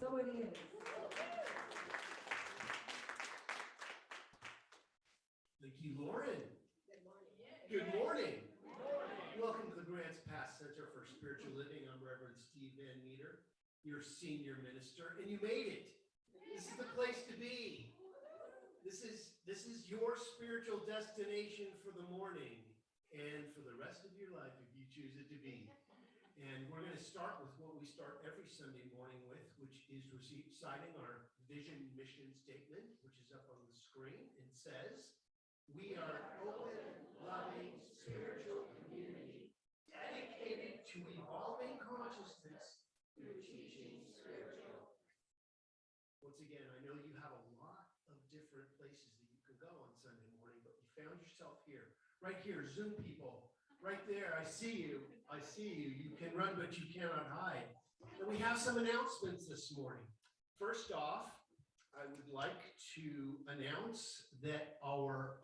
So it is. Thank you, Lauren. Good morning. Welcome to the Grants Pass Center for Spiritual Living. I'm Reverend Steve Van Meter, your senior minister, and you made it. This is the place to be. This is your spiritual destination for the morning and for the rest of your life if you choose it to be. And we're going to start with what we start every Sunday morning with, which is reciting our vision mission statement, which is up on the screen and says, "We are open, loving, spiritual community dedicated to evolving consciousness through teaching spiritual." Once again, I know you have a lot of different places that you can go on Sunday morning, but you found yourself here, right here, Zoom people, right there. I see you. I see you. You can run, but you cannot hide. And we have some announcements this morning. First off, I would like to announce that our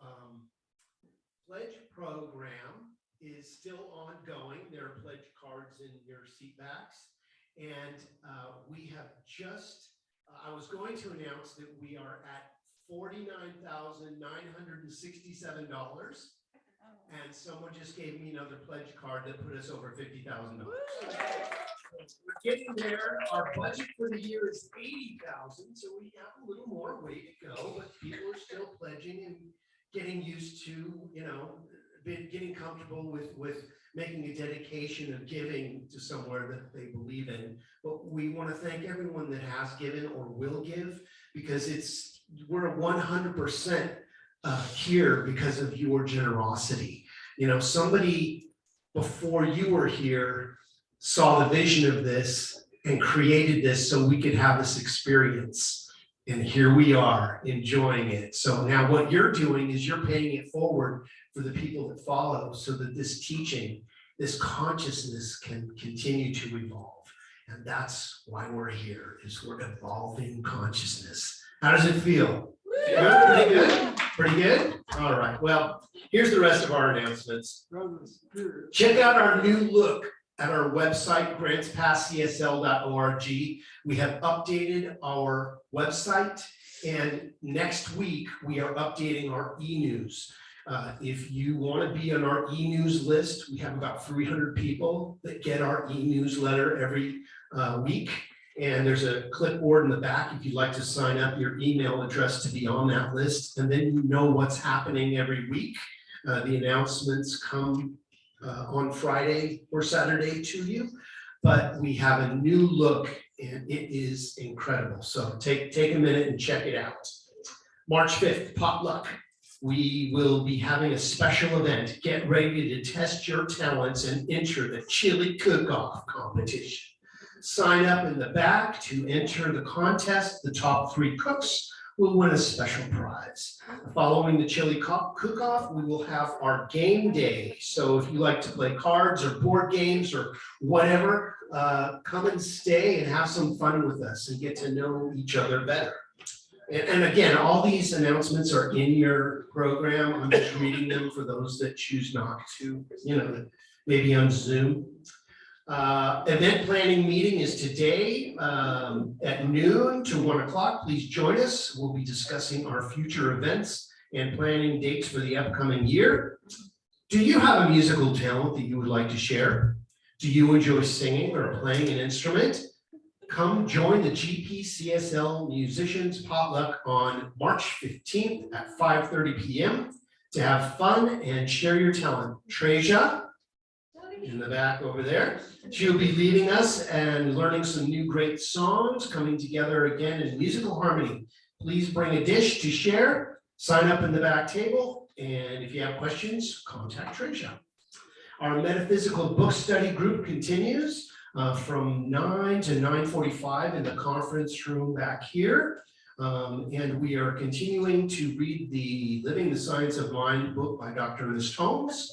pledge program is still ongoing. There are pledge cards in your seat backs. And we have just, I was going to announce that we are at $49,967. And someone just gave me another pledge card that put us over $50,000. We're getting there. Our budget for the year is $80,000, so we have a little more way to go, but people are still pledging and getting used to, getting comfortable with making a dedication of giving to somewhere that they believe in. But we want to thank everyone that has given or will give, because we're 100% here because of your generosity. Somebody before you were here saw the vision of this and created this so we could have this experience. And here we are enjoying it. So now what you're doing is you're paying it forward for the people that follow, so that this teaching, this consciousness can continue to evolve. And that's why we're here, is we're evolving consciousness. How does it feel? Good? Pretty good? Pretty good? All right. Well, here's the rest of our announcements. Check out our new look at our website, grantspasscsl.org. We have updated our website, and next week we are updating our e-news. If you want to be on our e-news list, we have about 300 people that get our e-newsletter every week. And there's a clipboard in the back if you'd like to sign up your email address to be on that list. And then you know what's happening every week. The announcements come on Friday or Saturday to you. But we have a new look, and it is incredible. So take a minute and check it out. March 5th, potluck. We will be having a special event. Get ready to test your talents and enter the chili cook-off competition. Sign up in the back to enter the contest. The top 3 cooks will win a special prize. Following the chili cook-off, we will have our game day. So if you like to play cards or board games or whatever, come and stay and have some fun with us and get to know each other better. And again, all these announcements are in your program. I'm just reading them for those that choose not to, maybe on Zoom. Event planning meeting is today at noon to 1 o'clock. Please join us. We'll be discussing our future events and planning dates for the upcoming year. Do you have a musical talent that you would like to share? Do you enjoy singing or playing an instrument? Come join the GPCSL Musicians Potluck on March 15th at 5:30 p.m. to have fun and share your talent. Treja, in the back over there. She'll be leading us and learning some new great songs, coming together again in musical harmony. Please bring a dish to share, sign up in the back table, and if you have questions, contact Treja. Our metaphysical book study group continues from 9 to 9:45 in the conference room back here. And we are continuing to read the Living the Science of Mind book by Dr. Ernest Holmes.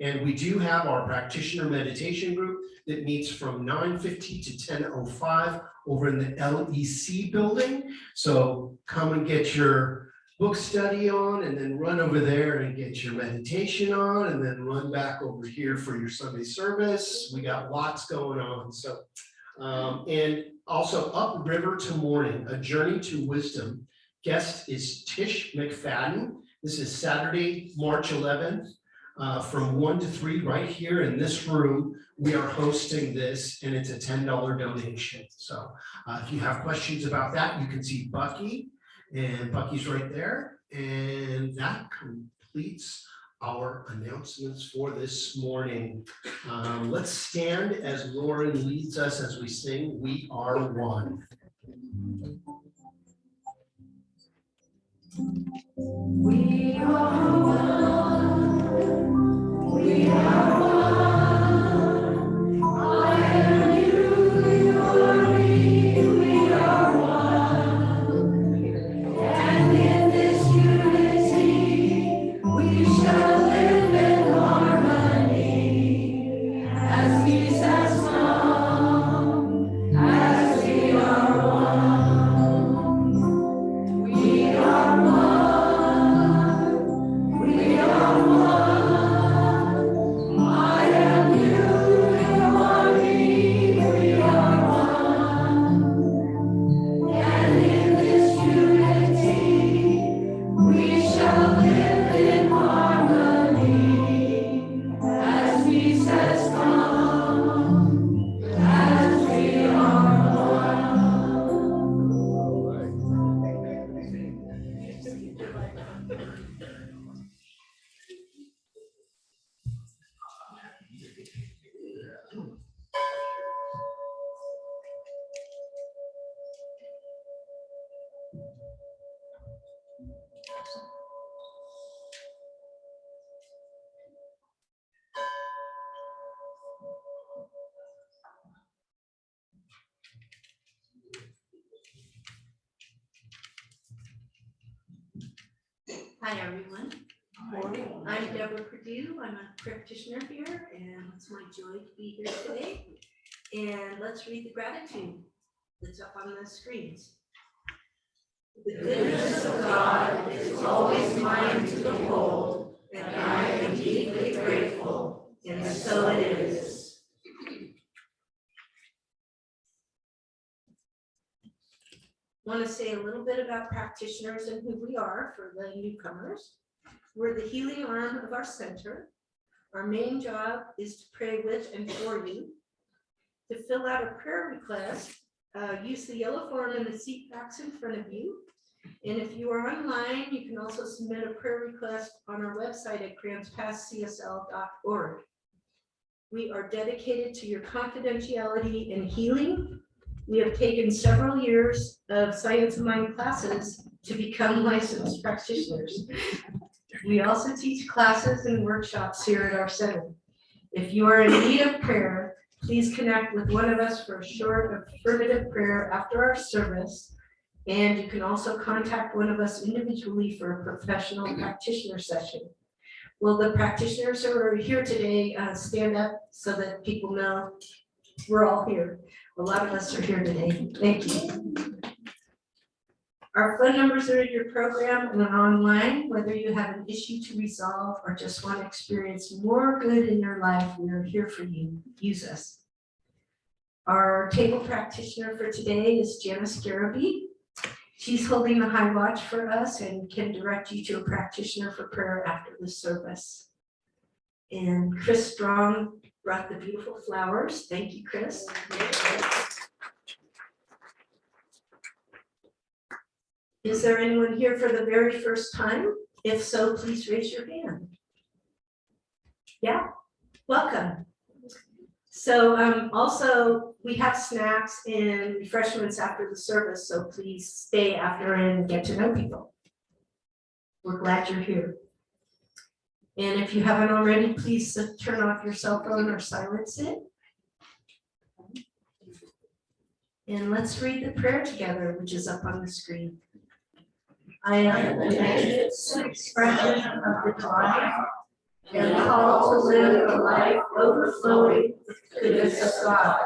And we do have our practitioner meditation group that meets from 9:50 to 10:05 over in the LEC building. So come and get your book study on, and then run over there and get your meditation on, and then run back over here for your Sunday service. We got lots going on. So And also Upriver to Morning, A Journey to Wisdom. Guest is Tish McFadden. This is Saturday, March 11th, from 1 to 3 right here in this room. We are hosting this and it's a $10 donation. So if you have questions about that, you can see Bucky, and Bucky's right there. And that completes our announcements for this morning. Let's stand as Lauren leads us as we sing We Are One. We are one. We are one. I am you, you are me. We are one. And in this unity, we shall live in harmony. As Jesus come, as we are one. We are one. Hi, everyone. I'm Deborah Perdue. I'm a practitioner here, and it's my joy to be here today. And let's read the gratitude that's up on the screens. The goodness of God is always mine to behold, and I am deeply grateful, and so it is. I want to say a little bit about practitioners and who we are for the newcomers. We're the healing arm of our center. Our main job is to pray with and for you. To fill out a prayer request, use the yellow form in the seat backs in front of you. And if you are online, you can also submit a prayer request on our website at grantspasscsl.org. We are dedicated to your confidentiality and healing. We have taken several years of Science of Mind classes to become licensed practitioners. We also teach classes and workshops here at our center. If you are in need of prayer, please connect with one of us for a short affirmative prayer after our service. And you can also contact one of us individually for a professional practitioner session. Will the practitioners who are here today stand up so that people know we're all here? A lot of us are here today. Thank you. Our phone numbers are in your program and online. Whether you have an issue to resolve or just want to experience more good in your life, we are here for you. Use us. Our table practitioner for today is Janice Garabee. She's holding the high watch for us and can direct you to a practitioner for prayer after the service. And Chris Strong brought the beautiful flowers. Thank you, Chris. Is there anyone here for the very first time? If so, please raise your hand. Yeah, welcome. So also we have snacks and refreshments after the service, so please stay after and get to know people. We're glad you're here. And if you haven't already, please turn off your cell phone or silence it. And let's read the prayer together, which is up on the screen. I am the naked expression of the divine and called to live a life overflowing with the goodness of God.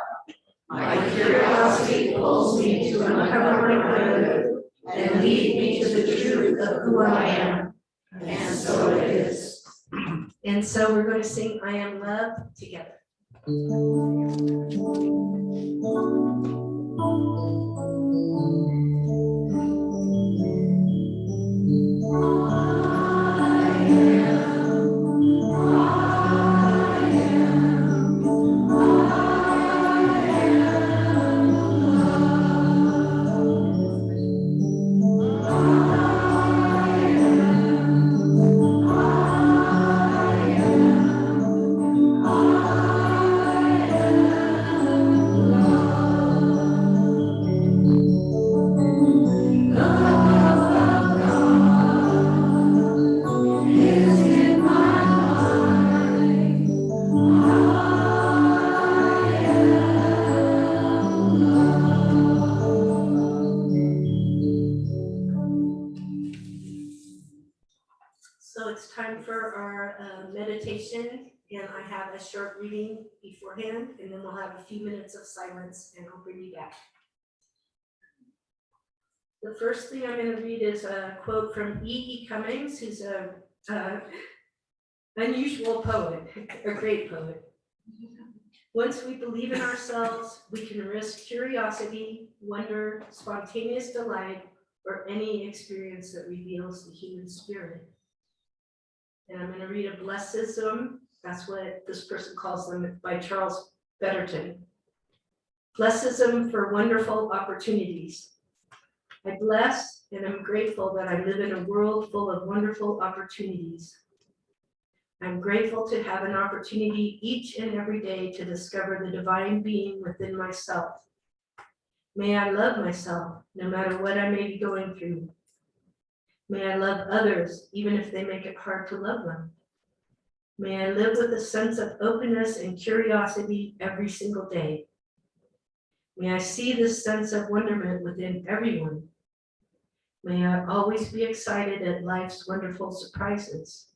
My curiosity pulls me to uncover my good and lead me to the truth of who I am. And so it is. And so we're going to sing I Am Love together. time for our meditation, and I have a short reading beforehand, and then we'll have a few minutes of silence, and I'll bring you back. The first thing I'm going to read is a quote from E.E. Cummings, who's a unusual poet, a great poet. Once we believe in ourselves, we can risk curiosity, wonder, spontaneous delight, or any experience that reveals the human spirit. And I'm going to read a blessism, that's what this person calls them, by Charles Betterton. Blessism for wonderful opportunities. I bless and am grateful that I live in a world full of wonderful opportunities. I'm grateful to have an opportunity each and every day to discover the divine being within myself. May I love myself, no matter what I may be going through. May I love others, even if they make it hard to love them. May I live with a sense of openness and curiosity every single day. May I see this sense of wonderment within everyone. May I always be excited at life's wonderful surprises.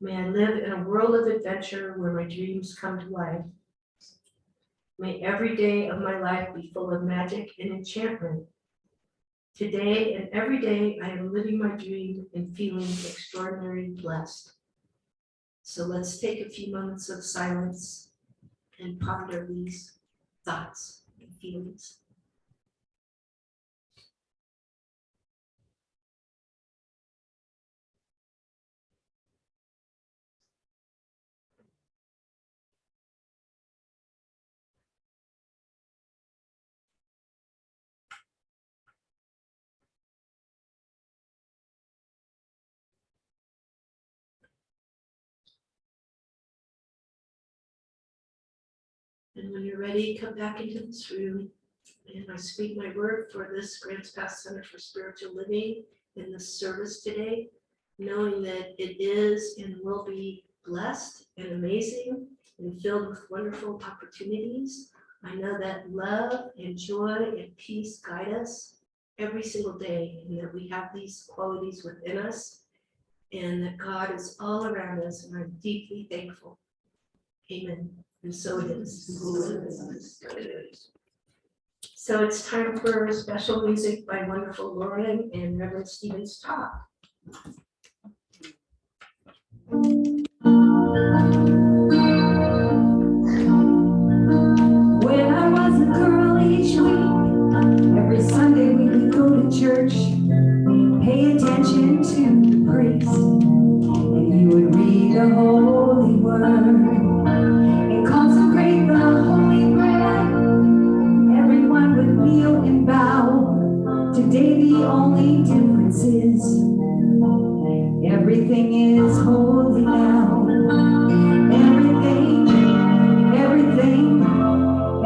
May I live in a world of adventure where my dreams come to life. May every day of my life be full of magic and enchantment. Today and every day I am living my dream and feeling extraordinarily blessed. So let's take a few moments of silence and ponder these thoughts and feelings. And when you're ready, come back into this room, and I speak my word for this Grants Pass Center for Spiritual Living in this service today, knowing that it is and will be blessed and amazing and filled with wonderful opportunities. I know that love and joy and peace guide us every single day, and that we have these qualities within us, and that God is all around us, and I'm deeply thankful. Amen. And so it is. So it's time for special music by wonderful Lauren and Reverend Stephen's talk. When I was a girl each week, every Sunday we would go to church, pay attention to the priest, and he would read the holy word and consecrate the holy bread. Everyone would kneel and bow. Today the only difference is everything is holy now.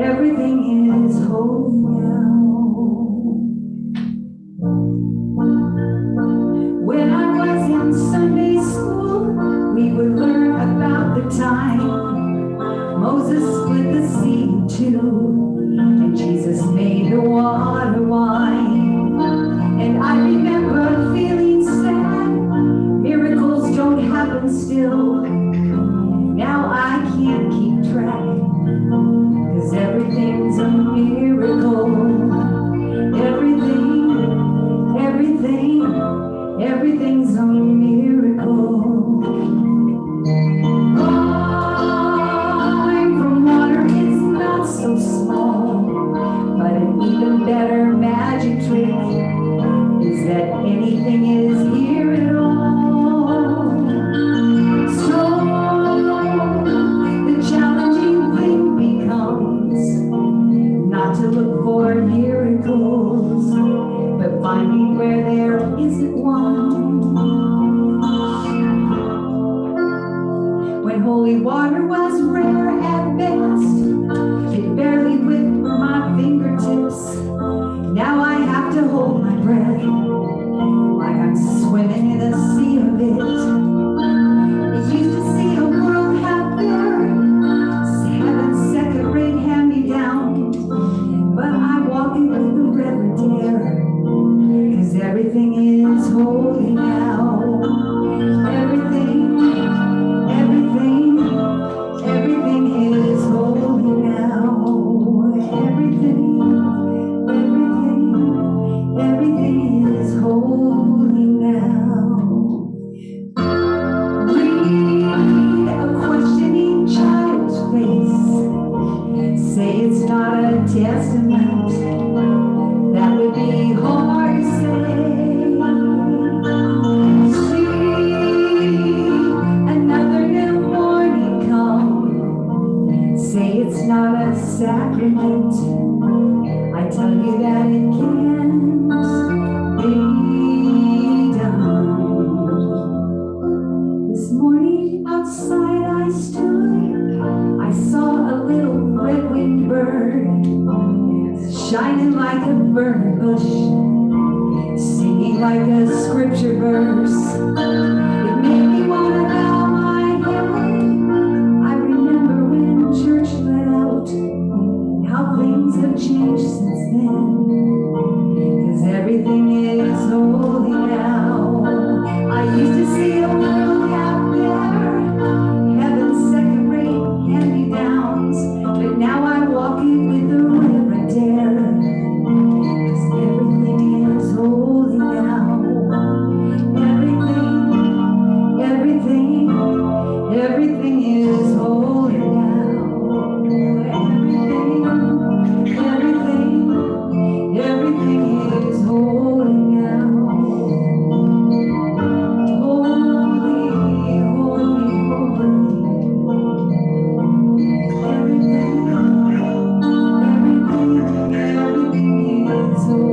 Everything is holy now. When I was in Sunday school, we would learn about the time Moses split the sea in two, and Jesus made the water wine. And I remember feeling sad, miracles don't happen still. Now I can't keep track, 'cause everything's a miracle. Everything's a miracle. Wine from water is not so small, but an even better magic trick is that anything is here at all. So the challenging thing becomes not to look for miracles, but finding where there isn't one. When holy water was rare at best, it barely whipped my fingertips. Now I have to hold my breath, like I'm swimming in a sea of it. It used to see a world happier, heaven's second-rate hand-me-down, but I walk it with the reverent air, 'cause everything is holy now. Everything shining like a burning bush, singing like a scripture verse. It made me wanna bow my head. I remember when church let out, how things have changed since then. 'Cause everything is holy now. I used to see a world out there, heaven's second-rate hand-me-downs, but now I walk it with a reverent air. 'Cause everything is holy now. Everything is holy now. Everything is holy now. Holy, holy, holy. Everything is holy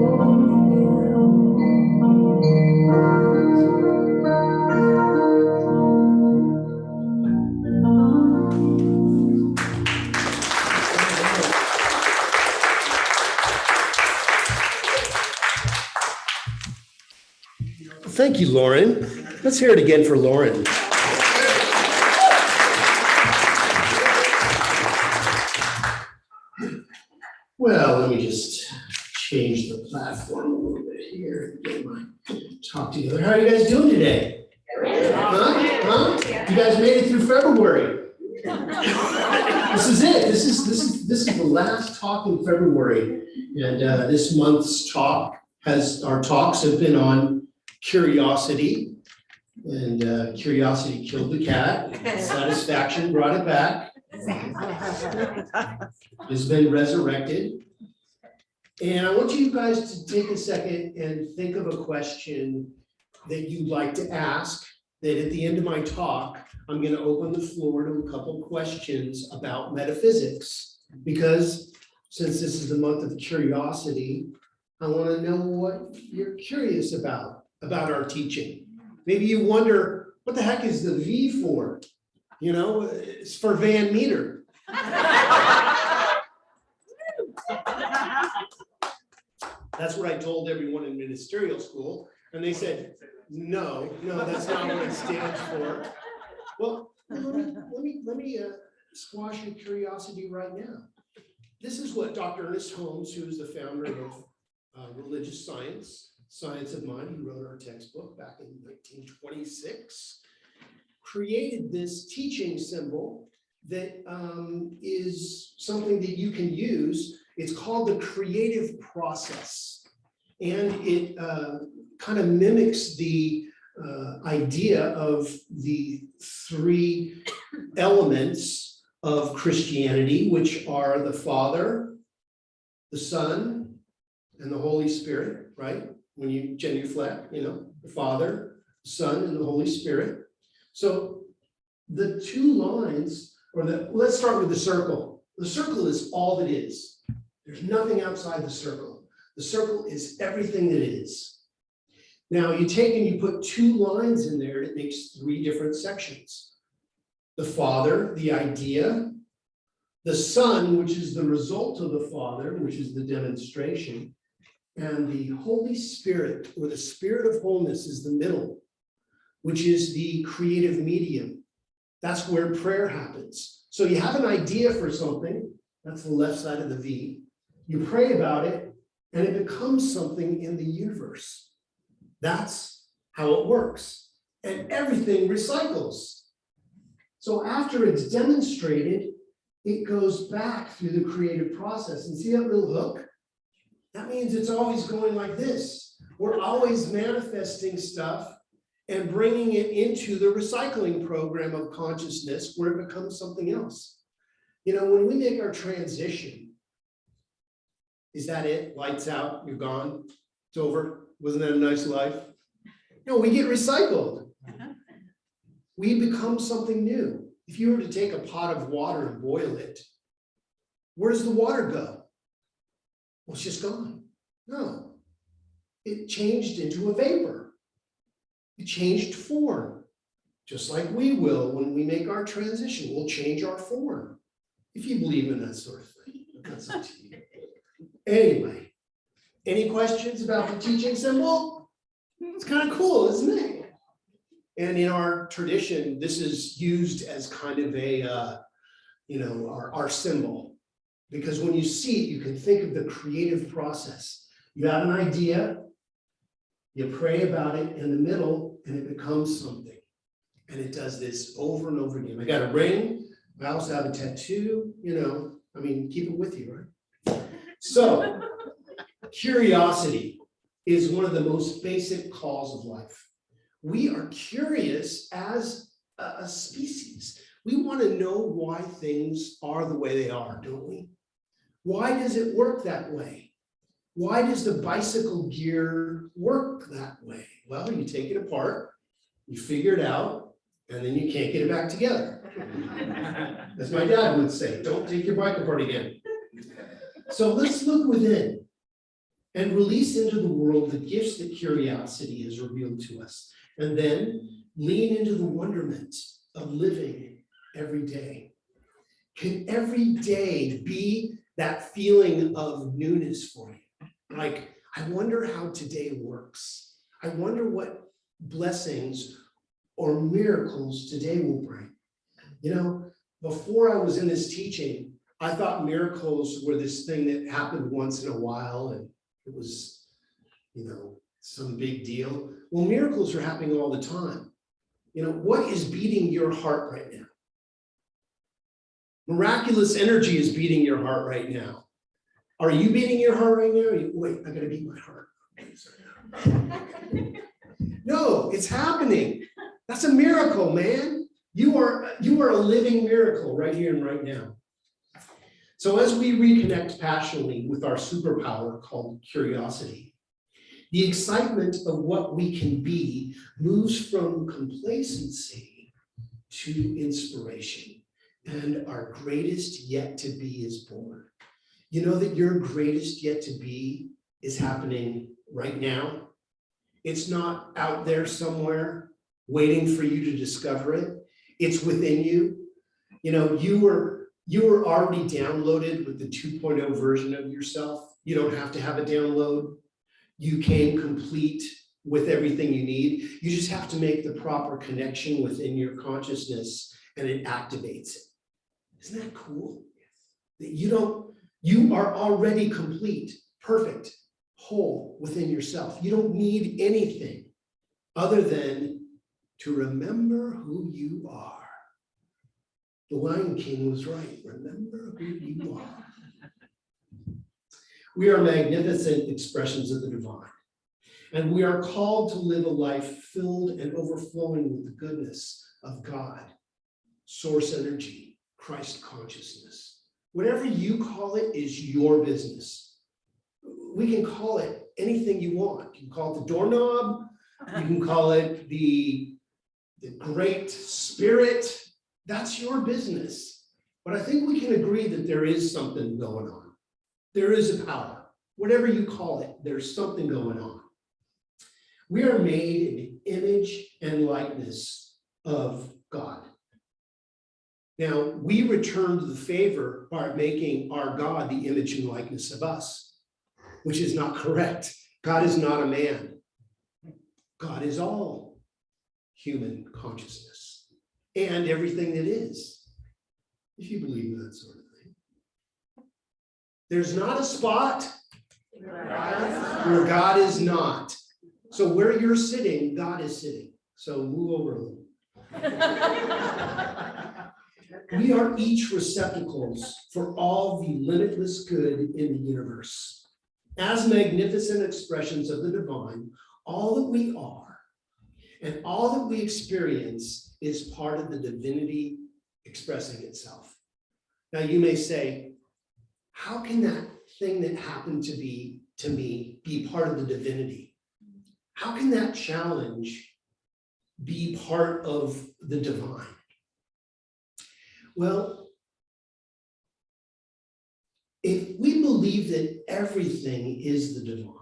Thank you, Lauren. Let's hear it again for Lauren. Well, let me just change the platform a little bit here, get my talk together. How are you guys doing today? Huh? You guys made it through February. This is it. This is the last talk in February. And this month's our talks have been on curiosity. And curiosity killed the cat. Satisfaction brought it back. Has been resurrected. And I want you guys to take a second and think of a question that you'd like to ask, that at the end of my talk, I'm going to open the floor to a couple questions about metaphysics. Because since this is the month of curiosity, I want to know what you're curious about our teaching. Maybe you wonder, what the heck is the V for? You know, it's for Van Meter. That's what I told everyone in ministerial school. And they said, no, that's not what it stands for. Well, let me squash your curiosity right now. This is what Dr. Ernest Holmes, who is the founder of religious science of mind, he wrote our textbook back in 1926, created this teaching symbol that is something that you can use. It's called the creative process. And it kind of mimics the idea of the three elements of Christianity, which are the Father, the Son, and the Holy Spirit, right? When you genuflect, the Father, the Son, and the Holy Spirit. So the two lines, let's start with the circle. The circle is all that is. There's nothing outside the circle. The circle is everything that is. Now you take and you put two lines in there, it makes three different sections. The Father, the idea, the Son, which is the result of the Father, which is the demonstration, and the Holy Spirit, or the Spirit of wholeness, is the middle, which is the creative medium. That's where prayer happens. So you have an idea for something, that's the left side of the V. You pray about it, and it becomes something in the universe. That's how it works. And everything recycles. So after it's demonstrated, it goes back through the creative process. And see that little hook? That means it's always going like this. We're always manifesting stuff and bringing it into the recycling program of consciousness where it becomes something else. When we make our transition, is that it? Lights out, you're gone, it's over. Wasn't that a nice life? No, we get recycled. We become something new. If you were to take a pot of water and boil it, where does the water go? Well, it's just gone. No, it changed into a vapor. It changed form, just like we will when we make our transition. We'll change our form, if you believe in that sort of thing. That's up to you. Anyway, any questions about the teaching symbol? It's kind of cool, isn't it? And in our tradition, this is used as kind of a, our symbol. Because when you see it, you can think of the creative process. You have an idea, you pray about it in the middle, and it becomes something. And it does this over and over again. I got a ring, I also have a tattoo, keep it with you, right? So, curiosity is one of the most basic calls of life. We are curious as a species. We want to know why things are the way they are, don't we? Why does it work that way? Why does the bicycle gear work that way? Well, you take it apart, you figure it out, and then you can't get it back together. As my dad would say, don't take your bike apart again. So let's look within and release into the world the gifts that curiosity has revealed to us. And then lean into the wonderment of living every day. Can every day be that feeling of newness for you? Like, I wonder how today works. I wonder what blessings or miracles today will bring. Before I was in this teaching, I thought miracles were this thing that happened once in a while and it was, some big deal. Well, miracles are happening all the time. What is beating your heart right now? Miraculous energy is beating your heart right now. Are you beating your heart right now? Wait, I gotta beat my heart. No, it's happening. That's a miracle, man. You are a living miracle right here and right now. So as we reconnect passionately with our superpower called curiosity, the excitement of what we can be moves from complacency to inspiration, and our greatest yet to be is born. You know that your greatest yet to be is happening right now. It's not out there somewhere waiting for you to discover it. It's within you. You were already downloaded with the 2.0 version of yourself. You don't have to have a download. You came complete with everything you need. You just have to make the proper connection within your consciousness and it activates it. Isn't that cool? That you are already complete, perfect, whole within yourself. You don't need anything other than to remember who you are. The Lion King was right. Remember who you are. We are magnificent expressions of the divine, and we are called to live a life filled and overflowing with the goodness of God, source energy, Christ consciousness. Whatever you call it is your business. We can call it anything you want. You can call it the doorknob, you can call it the great spirit. That's your business. But I think we can agree that there is something going on. There is a power. Whatever you call it, there's something going on. We are made in the image and likeness of God. Now, we return the favor by making our God the image and likeness of us, which is not correct. God is not a man. God is all human consciousness and everything that is, if you believe in that sort of thing. There's not a spot where God is not. So where you're sitting, God is sitting. So move over a little. We are each receptacles for all the limitless good in the universe. As magnificent expressions of the divine, all that we are and all that we experience is part of the divinity expressing itself. Now you may say, how can that thing that happened to me be part of the divinity? How can that challenge be part of the divine? Well, if we believe that everything is the divine,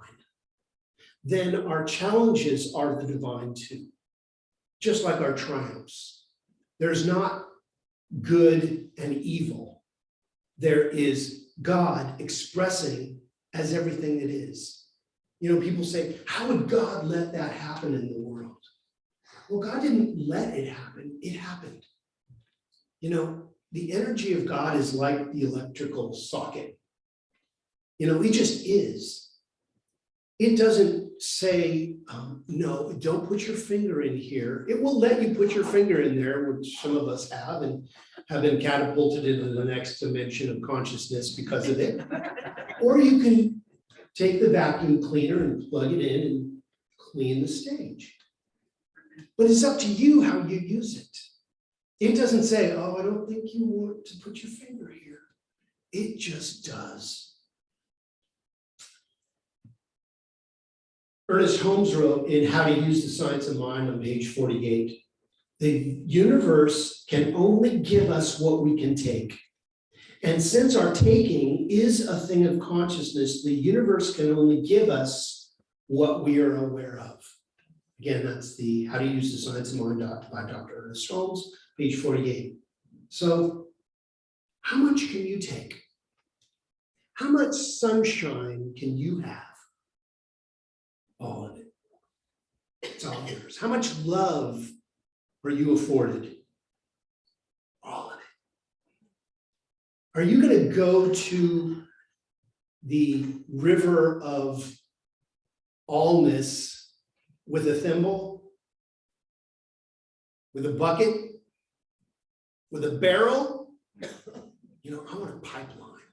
then our challenges are the divine too, just like our triumphs. There's not good and evil. There is God expressing as everything that is. You know, people say, how would God let that happen in the world? Well, God didn't let it happen, it happened. You know, the energy of God is like the electrical socket. You know, it just is. It doesn't say, no, don't put your finger in here. It will let you put your finger in there, which some of us have and have been catapulted into the next dimension of consciousness because of it. Or you can take the vacuum cleaner and plug it in and clean the stage. But it's up to you how you use it. It doesn't say, oh, I don't think you want to put your finger here. It just does. Ernest Holmes wrote in How to Use the Science of Mind on page 48, the universe can only give us what we can take. And since our taking is a thing of consciousness, the universe can only give us what we are aware of. Again, that's the How to Use the Science of Mind by Dr. Ernest Holmes, page 48. So how much can you take? How much sunshine can you have? All of it. It's all yours. How much love are you afforded? All of it. Are you going to go to the river of allness with a thimble, with a bucket, with a barrel? You know, I want a pipeline.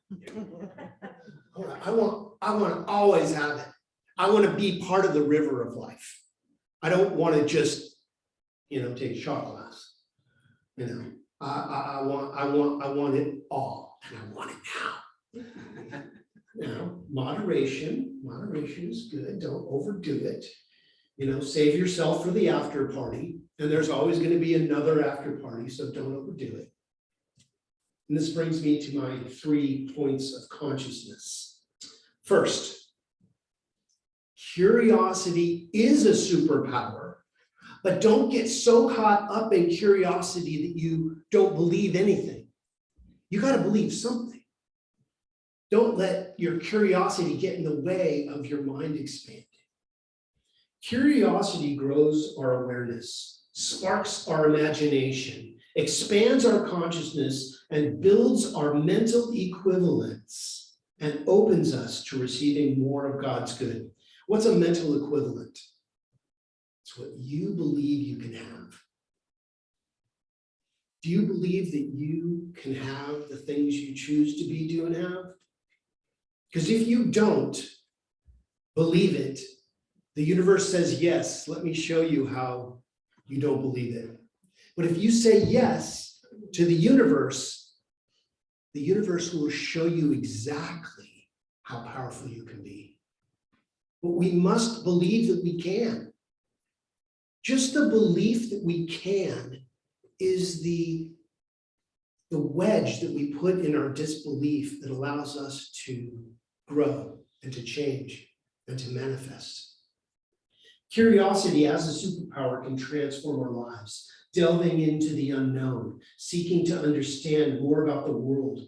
I want to always have it. I want to be part of the river of life. I don't want to just, you know, take a shot glass. You know, I want it all, and I want it now. You know, moderation is good. Don't overdo it. You know, save yourself for the after party, and there's always going to be another after party, so don't overdo it. And this brings me to my 3 points of consciousness. First, curiosity is a superpower, but don't get so caught up in curiosity that you don't believe anything. You got to believe something. Don't let your curiosity get in the way of your mind expanding. Curiosity grows our awareness, sparks our imagination, expands our consciousness, and builds our mental equivalence, and opens us to receiving more of God's good. What's a mental equivalent? It's what you believe you can have. Do you believe that you can have the things you choose to be, do, and have? Because if you don't believe it, the universe says, yes, let me show you how you don't believe it. But if you say yes to the universe will show you exactly how powerful you can be. But we must believe that we can. Just the belief that we can is the wedge that we put in our disbelief that allows us to grow and to change and to manifest. Curiosity as a superpower can transform our lives, delving into the unknown, seeking to understand more about the world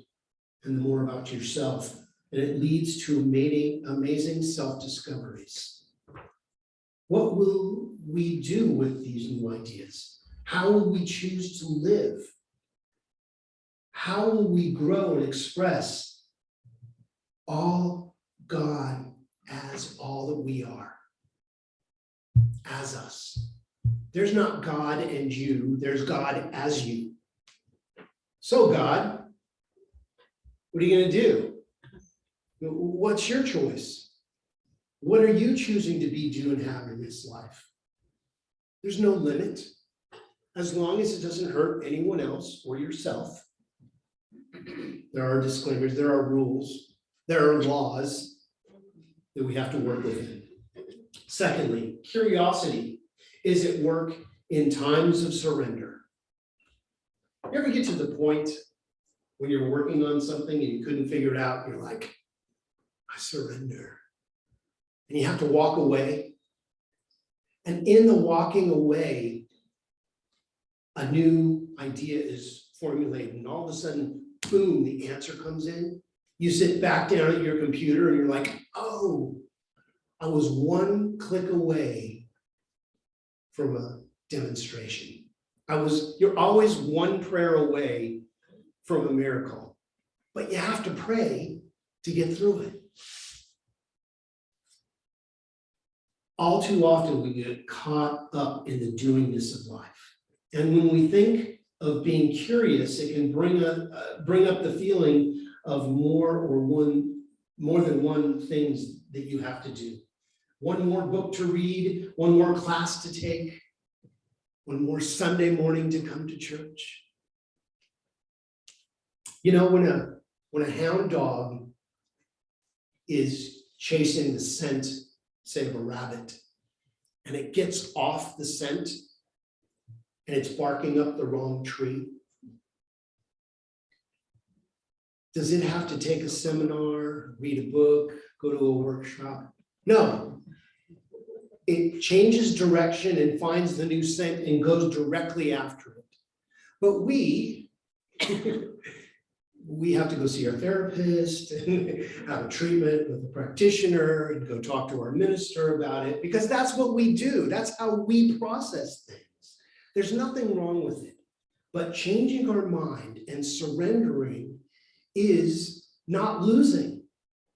and more about yourself. And it leads to amazing self-discoveries. What will we do with these new ideas? How will we choose to live? How will we grow and express all God as all that we are, as us? There's not God and you, there's God as you. So God, what are you going to do? What's your choice? What are you choosing to be, do, and have in this life? There's no limit, as long as it doesn't hurt anyone else or yourself. There are disclaimers, there are rules, there are laws that we have to work within. Secondly, curiosity is at work in times of surrender. You ever get to the point when you're working on something and you couldn't figure it out, you're like, I surrender. And you have to walk away. And in the walking away, a new idea is formulated. And all of a sudden, boom, the answer comes in. You sit back down at your computer and you're like, oh, I was one click away from a demonstration. You're always one prayer away from a miracle, but you have to pray to get through it. All too often we get caught up in the doingness of life. And when we think of being curious, it can bring up the feeling of more than one things that you have to do. One more book to read, one more class to take, one more Sunday morning to come to church. You know, when a hound dog is chasing the scent, say of a rabbit, and it gets off the scent and it's barking up the wrong tree, does it have to take a seminar, read a book, go to a workshop? No. It changes direction and finds the new scent and goes directly after it. But we have to go see our therapist and have a treatment with a practitioner and go talk to our minister about it, because that's what we do. That's how we process things. There's nothing wrong with it. But changing our mind and surrendering is not losing.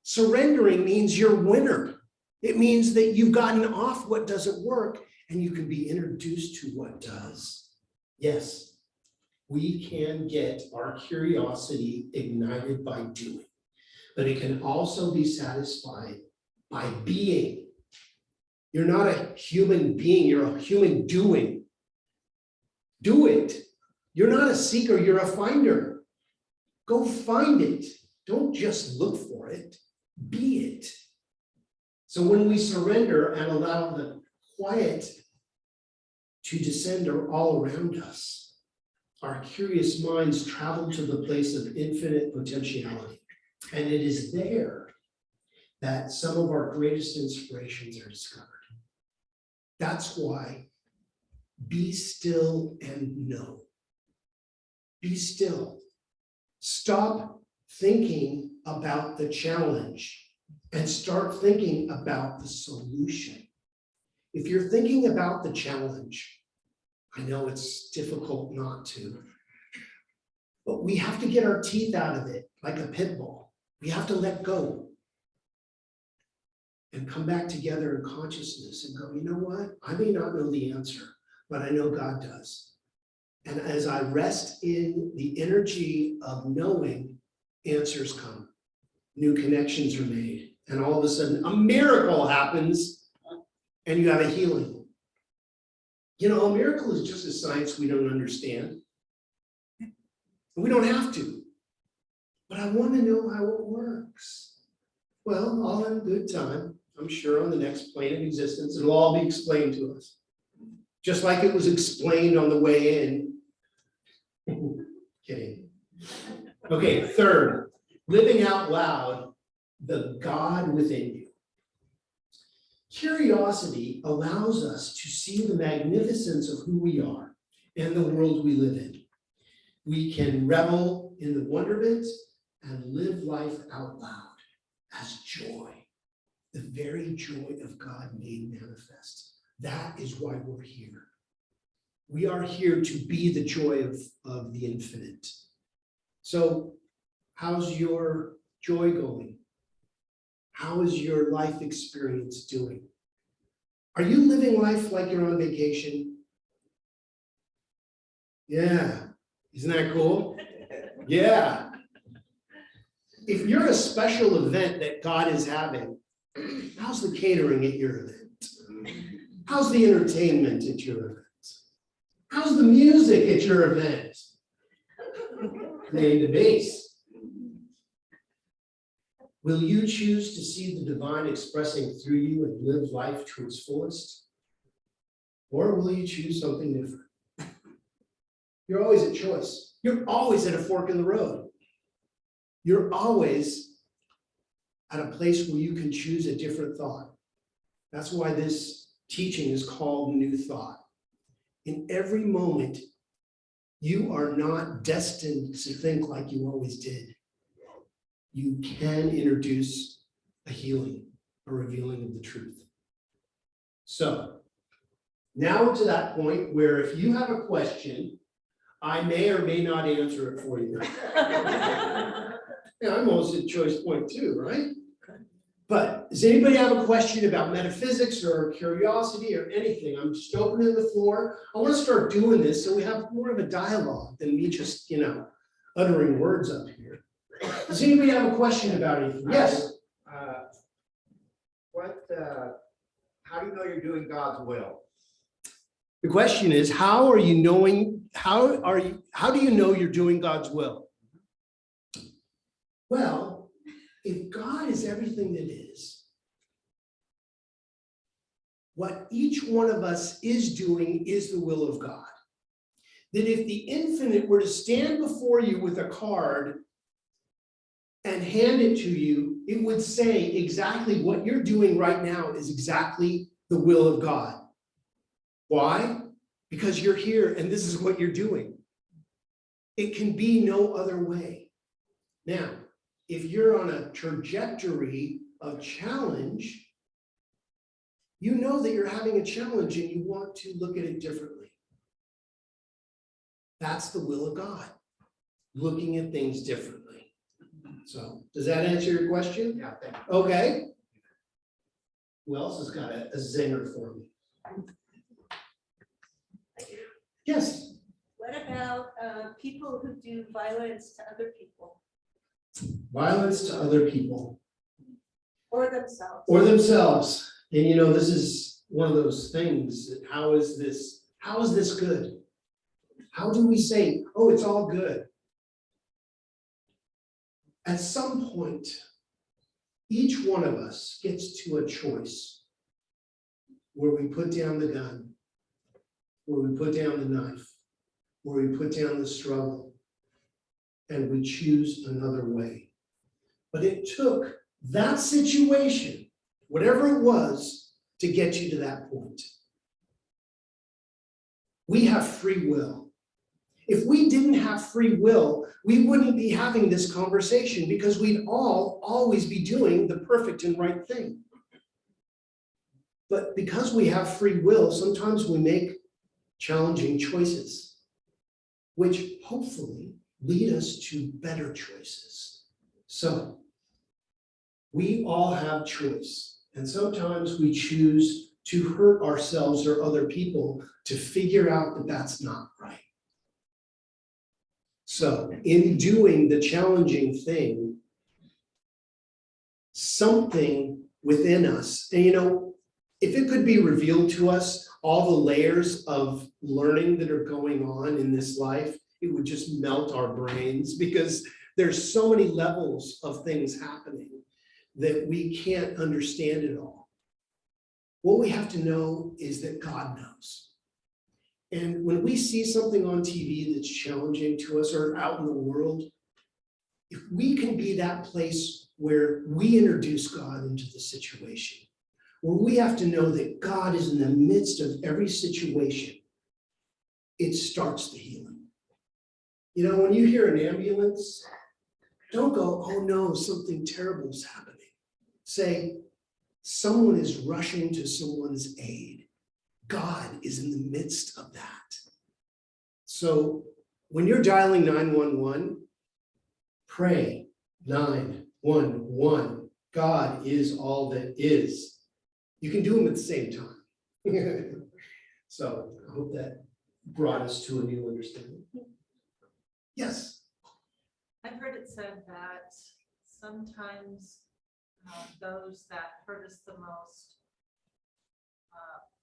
Surrendering means you're a winner. It means that you've gotten off what doesn't work and you can be introduced to what does. Yes, we can get our curiosity ignited by doing, but it can also be satisfied by being. You're not a human being, you're a human doing. Do it. You're not a seeker, you're a finder. Go find it. Don't just look for it, be it. So when we surrender and allow the quiet to descend all around us, our curious minds travel to the place of infinite potentiality. And it is there that some of our greatest inspirations are discovered. That's why be still and know. Be still. Stop thinking about the challenge and start thinking about the solution. If you're thinking about the challenge, I know it's difficult not to, but we have to get our teeth out of it like a pit bull. We have to let go and come back together in consciousness and go, you know what? I may not know the answer, but I know God does. And as I rest in the energy of knowing, answers come, new connections are made. And all of a sudden, a miracle happens and you have a healing. You know, a miracle is just a science we don't understand. We don't have to. But I want to know how it works. Well, all in good time. I'm sure on the next plane of existence, it'll all be explained to us. Just like it was explained on the way in. Kidding. Okay, third, living out loud the God within you. Curiosity allows us to see the magnificence of who we are and the world we live in. We can revel in the wonderment and live life out loud as joy, the very joy of God made manifest. That is why we're here. We are here to be the joy of the infinite. So, how's your joy going? How is your life experience doing? Are you living life like you're on vacation? Yeah, isn't that cool? Yeah. If you're a special event that God is having, how's the catering at your event? How's the entertainment at your event? How's the music at your event? Playing the bass. Will you choose to see the divine expressing through you and live life to its fullest? Or will you choose something different? You're always at choice. You're always at a fork in the road. You're always at a place where you can choose a different thought. That's why this teaching is called New Thought. In every moment, you are not destined to think like you always did. you can introduce a healing, a revealing of the truth. So now to that point where if you have a question, I may or may not answer it for you. Yeah, I'm almost at choice point two, right? But does anybody have a question about metaphysics or curiosity or anything? I'm just opening the floor. I want to start doing this so we have more of a dialogue than me just, uttering words up here. Does anybody have a question about anything? Yes? How do you know you're doing God's will? The question is, how do you know you're doing God's will? Well, if God is everything that is, what each one of us is doing is the will of God. That if the infinite were to stand before you with a card and hand it to you, it would say exactly what you're doing right now is exactly the will of God. Why? Because you're here and this is what you're doing. It can be no other way. Now, if you're on a trajectory of challenge, you know that you're having a challenge and you want to look at it differently. That's the will of God, looking at things differently. So, does that answer your question? Yeah, thank you. Okay. Who else has got a zinger for me? Yes. What about people who do violence to other people Violence to other people or themselves? or themselves. And this is one of those things that how is this good? How do we say, oh, it's all good? At some point, each one of us gets to a choice where we put down the gun, where we put down the knife, where we put down the struggle, and we choose another way. But it took that situation, whatever it was, to get you to that point. We have free will. If we didn't have free will, we wouldn't be having this conversation because we'd all always be doing the perfect and right thing. But because we have free will, sometimes we make challenging choices, which hopefully lead us to better choices. So we all have choice, and sometimes we choose to hurt ourselves or other people to figure out that that's not right. So in doing the challenging thing, something within us, and if it could be revealed to us, all the layers of learning that are going on in this life, it would just melt our brains because there's so many levels of things happening that we can't understand it all. What we have to know is that God knows. And when we see something on TV that's challenging to us or out in the world, if we can be that place where we introduce God into the situation, where we have to know that God is in the midst of every situation, it starts the healing. When you hear an ambulance, don't go, oh no, something terrible is happening. Say, someone is rushing to someone's aid. God is in the midst of that. So when you're dialing 911, pray 911. God is all that is. You can do them at the same time. So I hope that brought us to a new understanding. Yes. I've heard it said that sometimes those that hurt us the most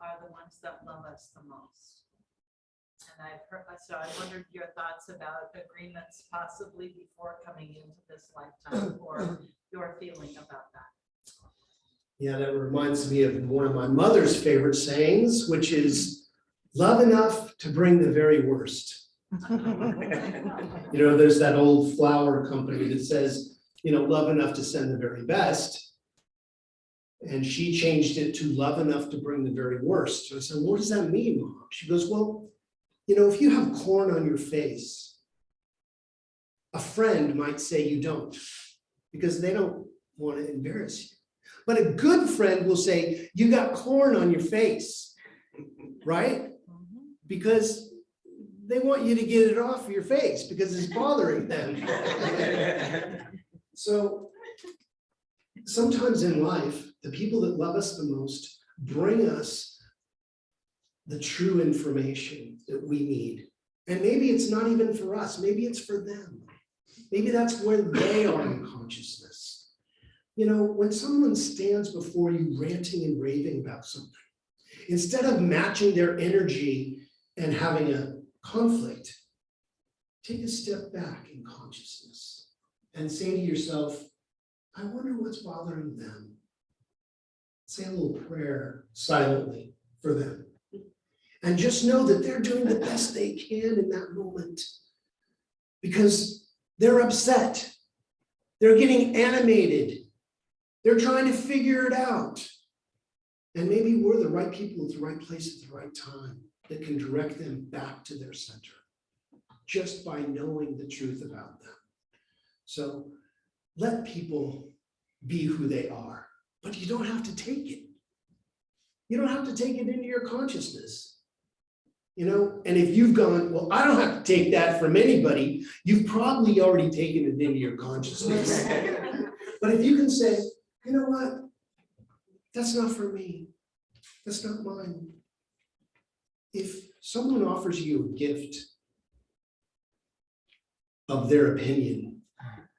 are the ones that love us the most. And I wondered your thoughts about agreements possibly before coming into this lifetime, or your feeling about that. Yeah, that reminds me of one of my mother's favorite sayings, which is love enough to bring the very worst. There's that old flower company that says, love enough to send the very best. And she changed it to love enough to bring the very worst. So I said, what does that mean, Mom? She goes, well, if you have corn on your face, a friend might say you don't, because they don't want to embarrass you. But a good friend will say, you got corn on your face, right? Because they want you to get it off your face because it's bothering them. So sometimes in life, the people that love us the most bring us the true information that we need. And maybe it's not even for us, maybe it's for them. Maybe that's where they are in consciousness. You know, when someone stands before you ranting and raving about something, instead of matching their energy and having a conflict, take a step back in consciousness and say to yourself, I wonder what's bothering them. Say a little prayer silently for them. And just know that they're doing the best they can in that moment because they're upset. They're getting animated. They're trying to figure it out. And maybe we're the right people at the right place at the right time that can direct them back to their center just by knowing the truth about them. So let people be who they are, but you don't have to take it. You don't have to take it into your consciousness. You know, and if you've gone, well, I don't have to take that from anybody, you've probably already taken it into your consciousness. But if you can say, you know what, that's not for me, that's not mine. If someone offers you a gift of their opinion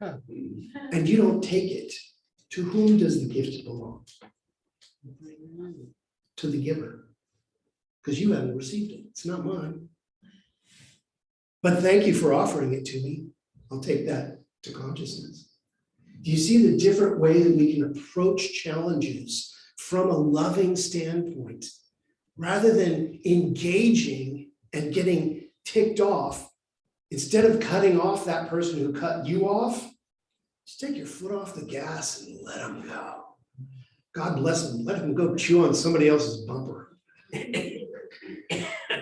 and you don't take it, to whom does the gift belong? To the giver. Because you haven't received it. It's not mine. But thank you for offering it to me. I'll take that to consciousness. Do you see the different way that we can approach challenges from a loving standpoint, rather than engaging and getting ticked off? Instead of cutting off that person who cut you off, just take your foot off the gas and let them go. God bless them. Let them go chew on somebody else's bumper.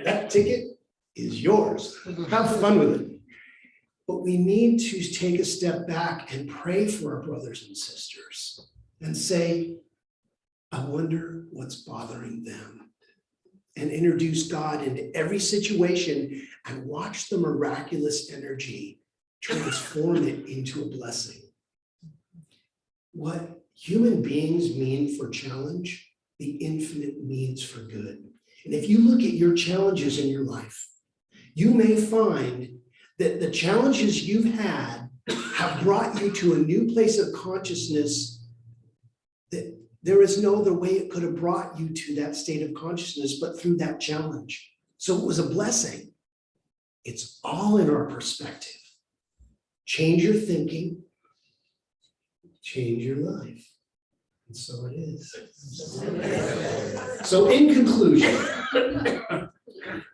That ticket is yours. Have fun with it. But we need to take a step back and pray for our brothers and sisters and say, I wonder what's bothering them. And introduce God into every situation and watch the miraculous energy transform it into a blessing. What human beings mean for challenge, the infinite means for good. And if you look at your challenges in your life, you may find that the challenges you've had have brought you to a new place of consciousness that there is no other way it could have brought you to that state of consciousness but through that challenge. So it was a blessing. It's all in our perspective. Change your thinking, change your life. And so it is. So in conclusion,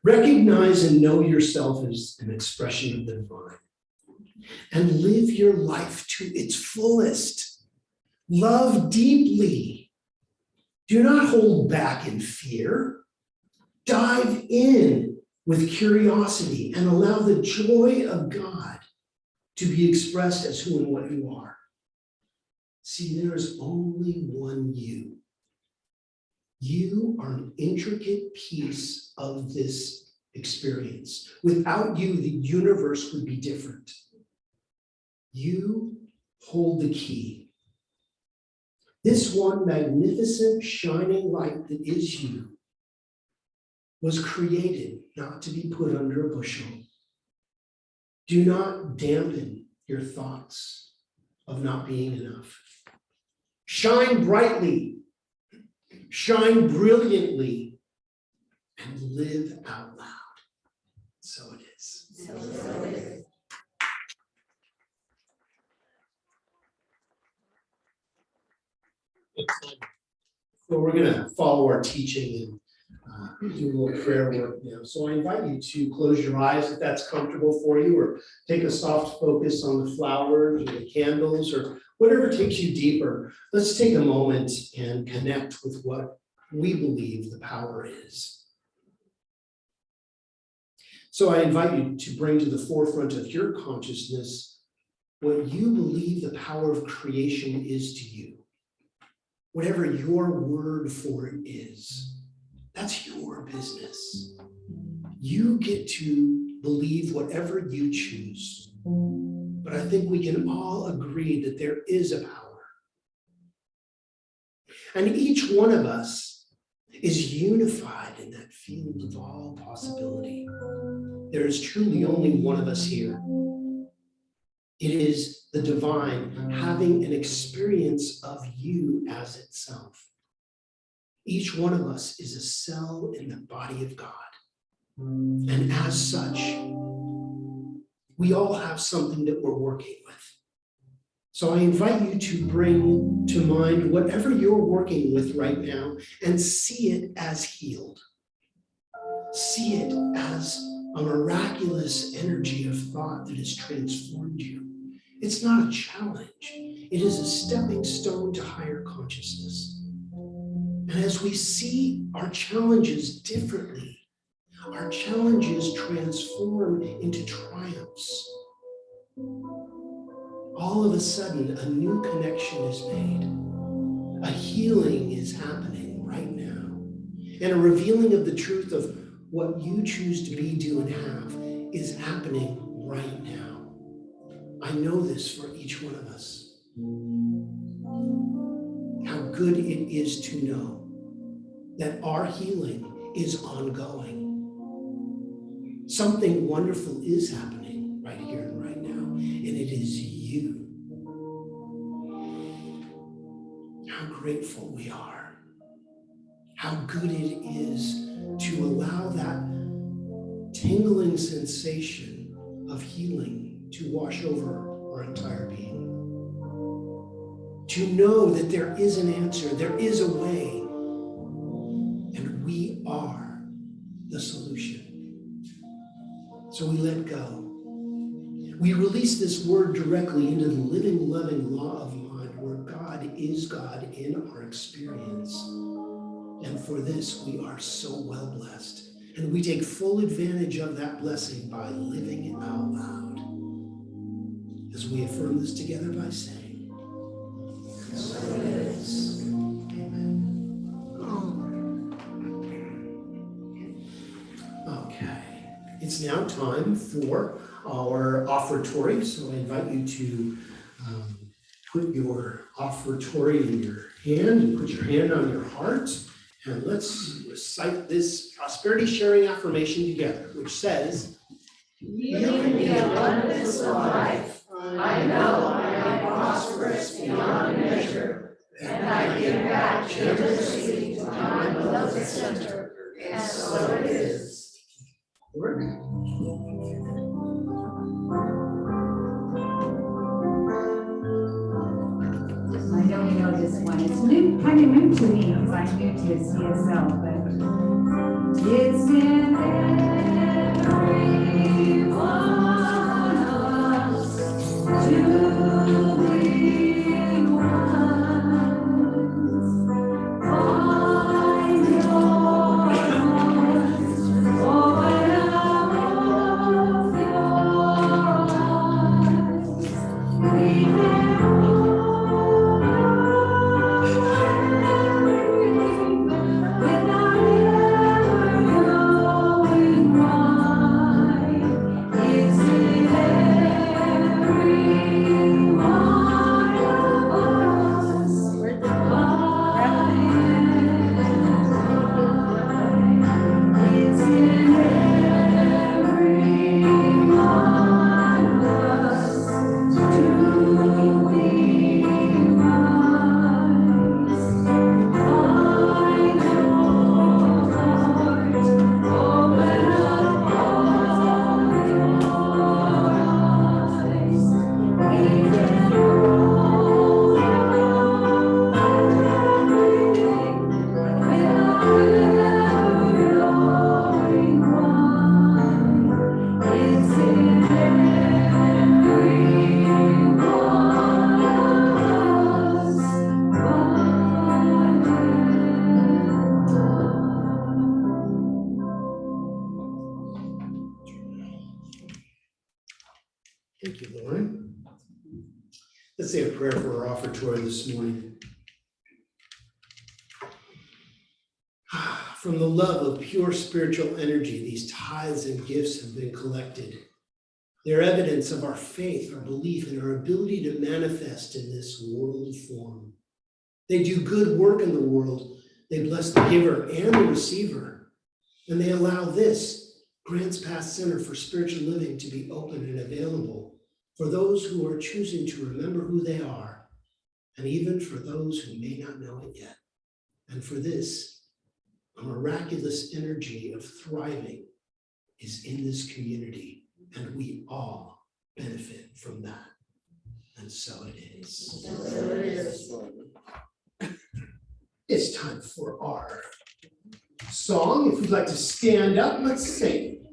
recognize and know yourself as an expression of the divine and live your life to its fullest. Love deeply. Do not hold back in fear. Dive in with curiosity and allow the joy of God to be expressed as who and what you are. See, there is only one you. You are an intricate piece of this experience. Without you, the universe would be different. You hold the key. This one magnificent shining light that is you was created not to be put under a bushel. Do not dampen your thoughts of not being enough. Shine brightly, shine brilliantly, and live out loud. So it is. So we're going to follow our teaching and do a little prayer work now. So I invite you to close your eyes if that's comfortable for you, or take a soft focus on the flowers or the candles or whatever takes you deeper. Let's take a moment and connect with what we believe the power is. So I invite you to bring to the forefront of your consciousness what you believe the power of creation is to you, whatever your word for it is, that's your business. You get to believe whatever you choose. But I think we can all agree that there is a power. And each one of us is unified in that field of all possibility. There is truly only one of us here. It is the divine having an experience of you as itself. Each one of us is a cell in the body of God. And as such, we all have something that we're working with. So I invite you to bring to mind whatever you're working with right now and see it as healed. See it as a miraculous energy of thought that has transformed you. It's not a challenge. It is a stepping stone to higher consciousness. And as we see our challenges differently, our challenges transform into triumphs. All of a sudden, a new connection is made. A healing is happening right now. And a revealing of the truth of what you choose to be, do, and have is happening right now. I know this for each one of us. How good it is to know that our healing is ongoing. Something wonderful is happening right here and right now, and it is you. How grateful we are. How good it is to allow that tingling sensation of healing to wash over our entire being. To know that there is an answer, there is a way, and we are the solution. So we let go. We release this word directly into the living, loving law of mind, where God is God in our experience. And for this, we are so well blessed. And we take full advantage of that blessing by living it out loud. As we affirm this together by saying, so it is. Okay. It's now time for our offertory. So I invite you to put your offertory in your hand and put your hand on your heart. And let's recite this prosperity sharing affirmation together, which says, Yielding the abundance of life, I know I am prosperous beyond measure, and I give back generously to my beloved center, and so it is. Lord. I don't know this one. It's new, kind of new to me because I'm new to CSL, but it's in every one of us to be ones. Find your hearts, open up your eyes. Leave them without ever knowing Let's say a prayer for our offertory this morning. From the love of pure spiritual energy, these tithes and gifts have been collected. They're evidence of our faith, our belief, and our ability to manifest in this world form. They do good work in the world. They bless the giver and the receiver. And they allow this Grants Pass Center for Spiritual Living to be open and available for those who are choosing to remember who they are, and even for those who may not know it yet. And for this, a miraculous energy of thriving is in this community, and we all benefit from that. And so it is. It's time for our song. If you'd like to stand up, let's sing.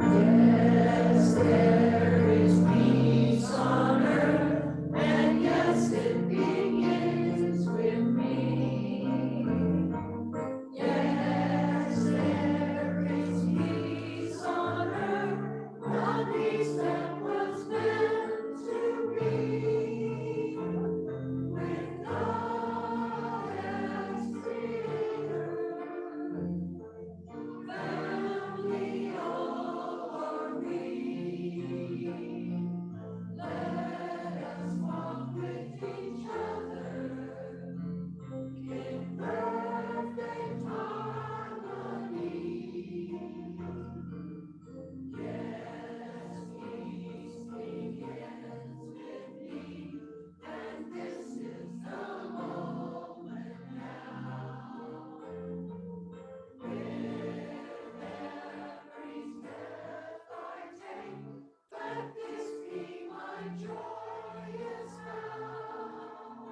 Yes, there is peace on earth, and yes, it begins with me. Yes, there is peace on earth, the peace that was meant to be. With God as creator, family all are we. Let us walk with each other in perfect harmony. Yes, peace begins with me, and this is the moment now. With every step I take, let this be my joyous vow.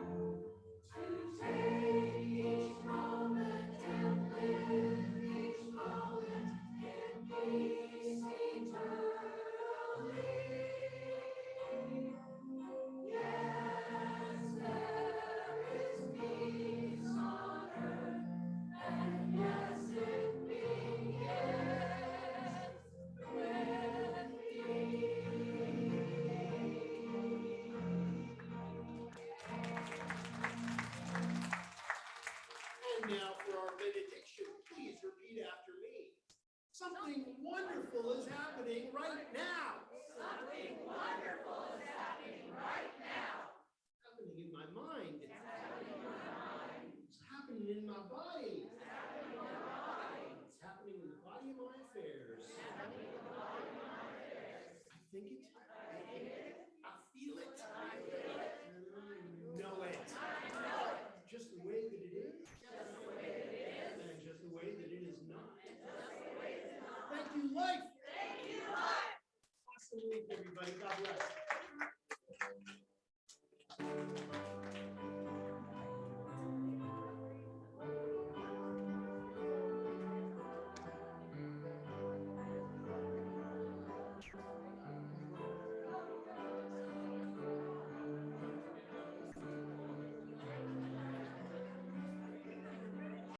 To take each moment and live each moment in peace eternally. Yes, there is peace on earth, and yes, it begins with And now for our benediction, please repeat after me. Something wonderful is happening right now. Something wonderful is happening right now. Happening in my mind. It's happening in my mind. It's happening in my body. It's happening in my body. It's happening in the body of my affairs. It's happening in the body of my affairs. I think it. I think it. I feel it. I feel it. And I know it. I know it. Just the way that it is. Just the way that it is. And just the way that it is not. And just the way it's not. Thank you, life. Thank you, life. Awesome week, everybody. God bless.